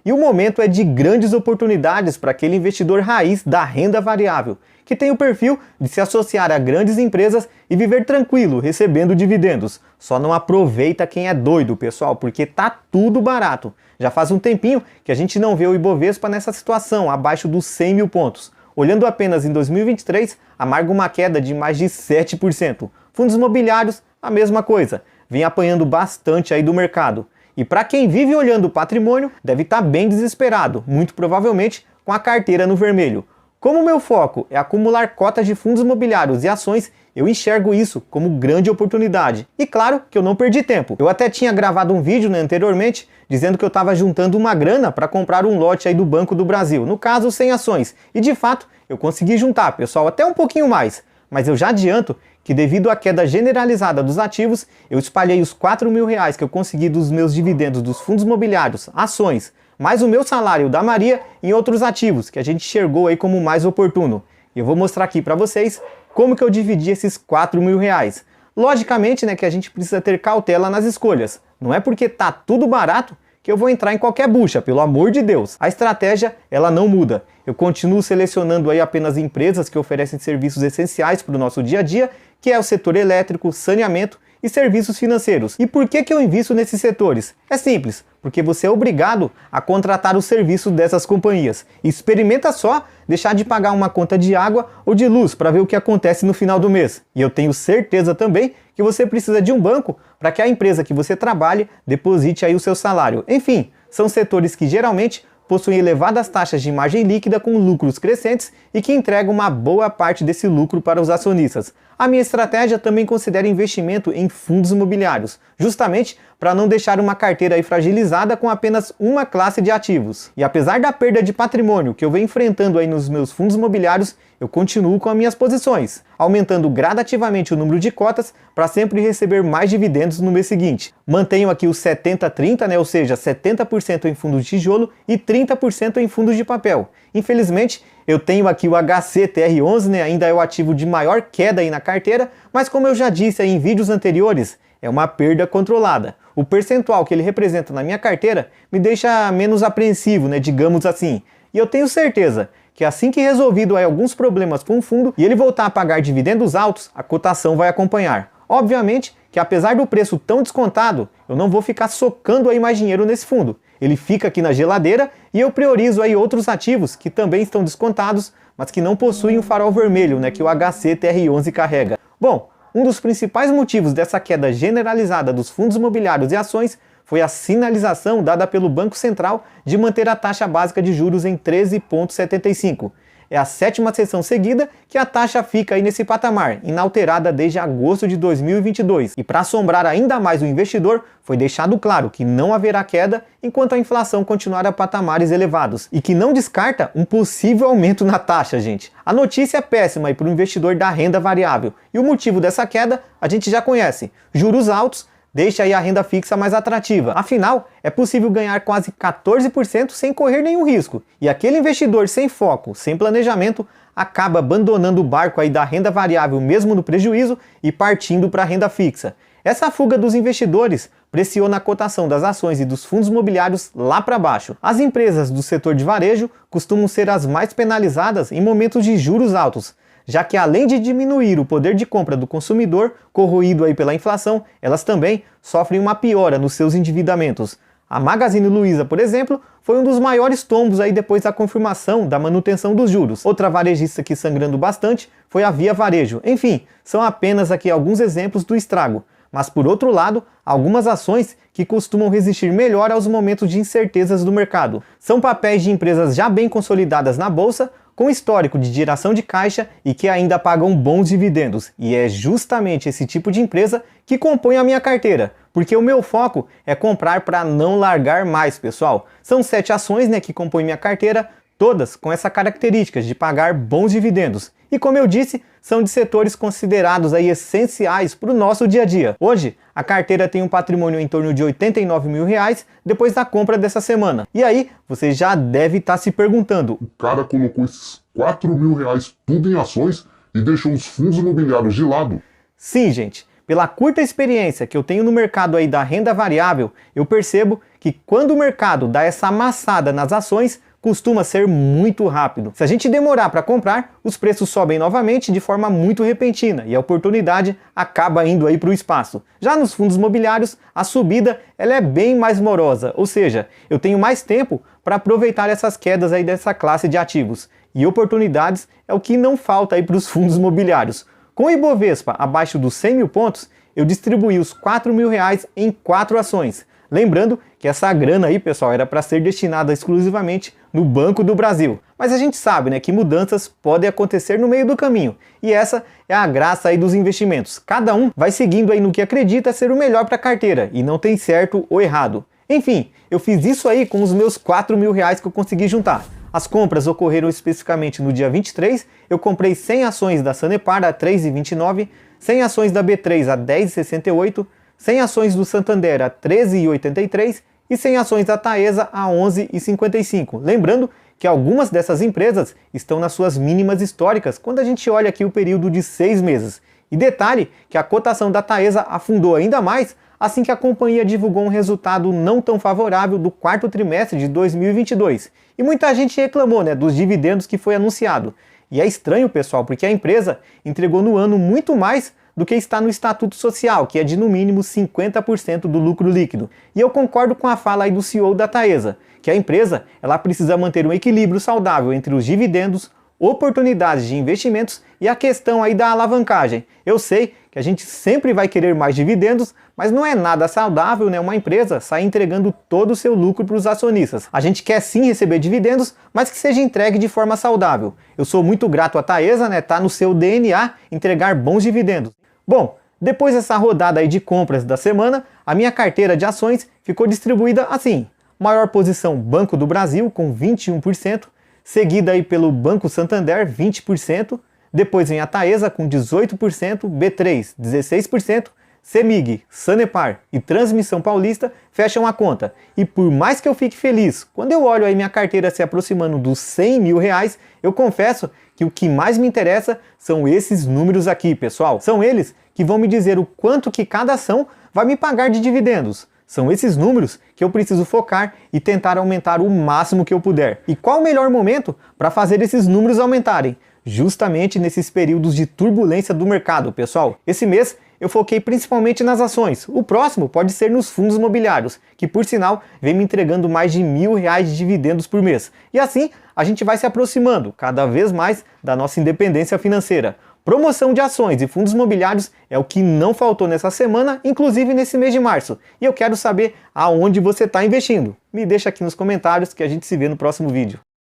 E o momento é de grandes oportunidades para aquele investidor raiz da renda variável, que tem o perfil de se associar a grandes empresas e viver tranquilo, recebendo dividendos. Só não aproveita quem é doido, pessoal, porque tá tudo barato. Já faz um tempinho que a gente não vê o Ibovespa nessa situação, abaixo dos 100 mil pontos. Olhando apenas em 2023, amarga uma queda de mais de 7%. Fundos imobiliários, a mesma coisa, vem apanhando bastante aí do mercado. E para quem vive olhando o patrimônio, deve estar bem desesperado, muito provavelmente com a carteira no vermelho. Como o meu foco é acumular cotas de fundos imobiliários e ações, eu enxergo isso como grande oportunidade. E claro que eu não perdi tempo. Eu até tinha gravado um vídeo anteriormente dizendo que eu estava juntando uma grana para comprar um lote aí do Banco do Brasil, no caso 100 ações. E de fato, eu consegui juntar, pessoal, até um pouquinho mais. Mas eu já adianto que devido à queda generalizada dos ativos, eu espalhei os 4 mil reais que eu consegui dos meus dividendos dos fundos imobiliários, ações, mais o meu salário da Maria em outros ativos que a gente enxergou aí como mais oportuno. E eu vou mostrar aqui para vocês como que eu dividi esses 4 mil reais. Logicamente, né, que a gente precisa ter cautela nas escolhas. Não é porque tá tudo barato que eu vou entrar em qualquer bucha, pelo amor de Deus. A estratégia, ela não muda. Eu continuo selecionando aí apenas empresas que oferecem serviços essenciais para o nosso dia a dia, que é o setor elétrico, saneamento e serviços financeiros. E por que eu invisto nesses setores? É simples, porque você é obrigado a contratar os serviços dessas companhias. Experimenta só deixar de pagar uma conta de água ou de luz para ver o que acontece no final do mês. E eu tenho certeza também que você precisa de um banco para que a empresa que você trabalhe deposite aí o seu salário. Enfim, são setores que geralmente possuem elevadas taxas de margem líquida com lucros crescentes e que entregam uma boa parte desse lucro para os acionistas. A minha estratégia também considera investimento em fundos imobiliários, justamente para não deixar uma carteira aí fragilizada com apenas uma classe de ativos. E apesar da perda de patrimônio que eu venho enfrentando aí nos meus fundos imobiliários, eu continuo com as minhas posições, aumentando gradativamente o número de cotas para sempre receber mais dividendos no mês seguinte. Mantenho aqui os 70-30, né, ou seja, 70% em fundos de tijolo e 30% em fundos de papel. Infelizmente, eu tenho aqui o HCTR11, né, ainda é o ativo de maior queda aí na carteira, mas como eu já disse aí em vídeos anteriores, é uma perda controlada. O percentual que ele representa na minha carteira me deixa menos apreensivo, né, digamos assim. E eu tenho certeza que assim que resolvido aí alguns problemas com o fundo e ele voltar a pagar dividendos altos, a cotação vai acompanhar. Obviamente que apesar do preço tão descontado, eu não vou ficar socando aí mais dinheiro nesse fundo. Ele fica aqui na geladeira e eu priorizo aí outros ativos que também estão descontados, mas que não possuem o farol vermelho, né, que o HCTR11 carrega. Bom, um dos principais motivos dessa queda generalizada dos fundos imobiliários e ações foi a sinalização dada pelo Banco Central de manter a taxa básica de juros em 13,75. É a 7ª sessão seguida que a taxa fica aí nesse patamar, inalterada desde agosto de 2022. E para assombrar ainda mais o investidor, foi deixado claro que não haverá queda enquanto a inflação continuar a patamares elevados e que não descarta um possível aumento na taxa, gente. A notícia é péssima para o investidor da renda variável e o motivo dessa queda a gente já conhece: juros altos deixa aí a renda fixa mais atrativa. Afinal, é possível ganhar quase 14% sem correr nenhum risco. E aquele investidor sem foco, sem planejamento, acaba abandonando o barco aí da renda variável mesmo no prejuízo e partindo para a renda fixa. Essa fuga dos investidores pressiona a cotação das ações e dos fundos imobiliários lá para baixo. As empresas do setor de varejo costumam ser as mais penalizadas em momentos de juros altos, já que além de diminuir o poder de compra do consumidor, corroído aí pela inflação, elas também sofrem uma piora nos seus endividamentos. A Magazine Luiza, por exemplo, foi um dos maiores tombos aí depois da confirmação da manutenção dos juros. Outra varejista aqui sangrando bastante foi a Via Varejo. Enfim, são apenas aqui alguns exemplos do estrago. Mas por outro lado, algumas ações que costumam resistir melhor aos momentos de incertezas do mercado. São papéis de empresas já bem consolidadas na bolsa, com histórico de geração de caixa e que ainda pagam bons dividendos. E é justamente esse tipo de empresa que compõe a minha carteira, porque o meu foco é comprar para não largar mais, pessoal. São 7 ações, né, que compõem minha carteira, todas com essa característica de pagar bons dividendos. E como eu disse, são de setores considerados aí essenciais para o nosso dia a dia. Hoje, a carteira tem um patrimônio em torno de 89 mil reais depois da compra dessa semana. E aí, você já deve estar se perguntando: o cara colocou esses 4 mil reais tudo em ações e deixou os fundos imobiliários de lado? Sim, gente. Pela curta experiência que eu tenho no mercado aí da renda variável, eu percebo que quando o mercado dá essa amassada nas ações, costuma ser muito rápido. Se a gente demorar para comprar, os preços sobem novamente de forma muito repentina e a oportunidade acaba indo aí para o espaço. Já nos fundos imobiliários, a subida ela é bem mais morosa, ou seja, eu tenho mais tempo para aproveitar essas quedas aí dessa classe de ativos. E oportunidades é o que não falta aí para os fundos imobiliários. Com o Ibovespa abaixo dos 100 mil pontos, eu distribuí os R$4.000 em 4 ações. Lembrando que essa grana aí, pessoal, era para ser destinada exclusivamente no Banco do Brasil. Mas a gente sabe, né, que mudanças podem acontecer no meio do caminho. E essa é a graça aí dos investimentos. Cada um vai seguindo aí no que acredita ser o melhor para a carteira e não tem certo ou errado. Enfim, eu fiz isso aí com os meus R$4.000 que eu consegui juntar. As compras ocorreram especificamente no dia 23, eu comprei 100 ações da Sanepar a R$ 3,29, 100 ações da B3 a R$ 10,68, 100 ações do Santander a R$ 13,83 e 100 ações da Taesa a R$ 11,55. Lembrando que algumas dessas empresas estão nas suas mínimas históricas quando a gente olha aqui o período de 6 meses. E detalhe que a cotação da Taesa afundou ainda mais assim que a companhia divulgou um resultado não tão favorável do quarto trimestre de 2022. E muita gente reclamou, né, dos dividendos que foi anunciado. E é estranho, pessoal, porque a empresa entregou no ano muito mais do que está no Estatuto Social, que é de no mínimo 50% do lucro líquido. E eu concordo com a fala aí do CEO da Taesa, que a empresa ela precisa manter um equilíbrio saudável entre os dividendos, oportunidades de investimentos e a questão aí da alavancagem. Eu sei que a gente sempre vai querer mais dividendos, mas não é nada saudável, né, uma empresa sair entregando todo o seu lucro para os acionistas. A gente quer sim receber dividendos, mas que seja entregue de forma saudável. Eu sou muito grato à Taesa, né, tá no seu DNA entregar bons dividendos. Bom, depois dessa rodada aí de compras da semana, a minha carteira de ações ficou distribuída assim. Maior posição Banco do Brasil com 21%, seguida aí pelo Banco Santander 20%, depois vem a Taesa com 18%, B3 16%, CEMIG, Sanepar e Transmissão Paulista fecham a conta. E por mais que eu fique feliz, quando eu olho aí minha carteira se aproximando dos R$100.000, eu confesso que o que mais me interessa são esses números aqui, pessoal. São eles que vão me dizer o quanto que cada ação vai me pagar de dividendos. São esses números que eu preciso focar e tentar aumentar o máximo que eu puder. E qual o melhor momento para fazer esses números aumentarem? Justamente nesses períodos de turbulência do mercado, pessoal. Esse mês eu foquei principalmente nas ações. O próximo pode ser nos fundos imobiliários, que por sinal vem me entregando mais de R$1.000 de dividendos por mês. E assim a gente vai se aproximando cada vez mais da nossa independência financeira. Promoção de ações e fundos imobiliários é o que não faltou nessa semana, inclusive nesse mês de março. E eu quero saber aonde você está investindo. Me deixa aqui nos comentários que a gente se vê no próximo vídeo.